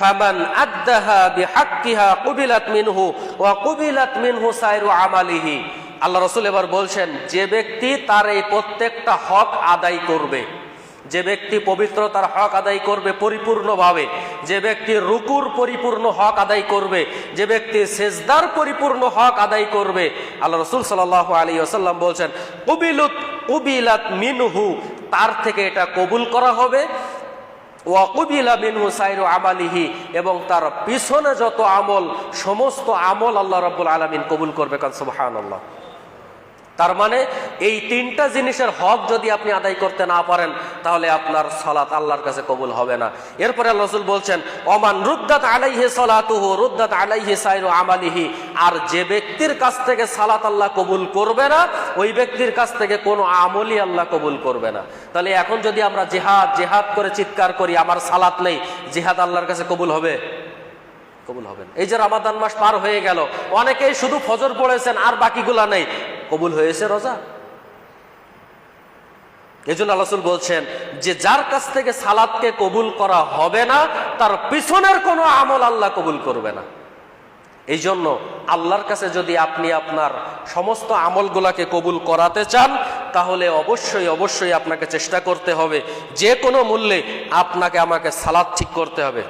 ফামান আদ্দাহা বিহাক্কিহা কুবিলাত মিনহু ওয়া কুবিলাত মিনহু সাইরু আমালিহি। আল্লাহ রাসূল এবার বলছেন, যে ব্যক্তি তার এই প্রত্যেকটা হক আদায় করবে, যে ব্যক্তি পবিত্রতার হক আদায় করবে পরিপূর্ণভাবে, যে ব্যক্তি রুকুর পরিপূর্ণ হক আদায় করবে, যে ব্যক্তি সেজদার পরিপূর্ণ হক আদায় করবে, আল্লাহ রাসূল সাল্লাল্লাহু আলাইহি ওয়াসাল্লাম বলছেন কুবিলাত মিনহু, তার থেকে এটা কবুল করা হবে, ওয়া কুবিলা মিনহু সাইরু আমালিহি, এবং তার পিছনে যত আমল, সমস্ত আমল আল্লাহ রাব্বুল আলামিন কবুল করবে। কারণ সুবহানাল্লাহ। তার মানে এই তিনটা জিনিসের হক যদি আপনি আদায় করতে না পারেন, তাহলে আপনার সালাত আল্লাহর কাছে কবুল হবে না। এরপরে আল্লাহ রাসূল বলছেন, ওমান রুদ্দাত আলাইহি সালাতুহু রুদ্দাত আলাইহি সাইরু আমালিহি, আর যে ব্যক্তির কাছ থেকে সালাত আল্লাহ কবুল করবে না, ওই ব্যক্তির কাছ থেকে কোনো আমলই আল্লাহ কবুল করবে না। তাহলে এখন যদি আমরা জিহাদ করে চিৎকার করি আমার সালাত নেই, জিহাদ আল্লাহর কাছে কবুল হবে? কবুল হবে না। এই যে রমাদান মাস পার হয়ে গেল, অনেকেই শুধু ফজর পড়েছেন আর বাকিগুলা নেই, কবুল হয়েছে রোজা? এজন্য আল্লাহ রাসূল বলছেন যে যার কাছ থেকে সালাতকে কবুল করা হবে না, তার পিছনের কোনো আমল আল্লাহ কবুল করবে না। এই জন্য আল্লাহর কাছে যদি আপনি আপনার সমস্ত আমলগুলাকে কবুল করাতে চান, তাহলে অবশ্যই আপনাকে চেষ্টা করতে হবে, যে কোনো মূল্যে আপনাকে আমাকে সালাত ঠিক করতে হবে।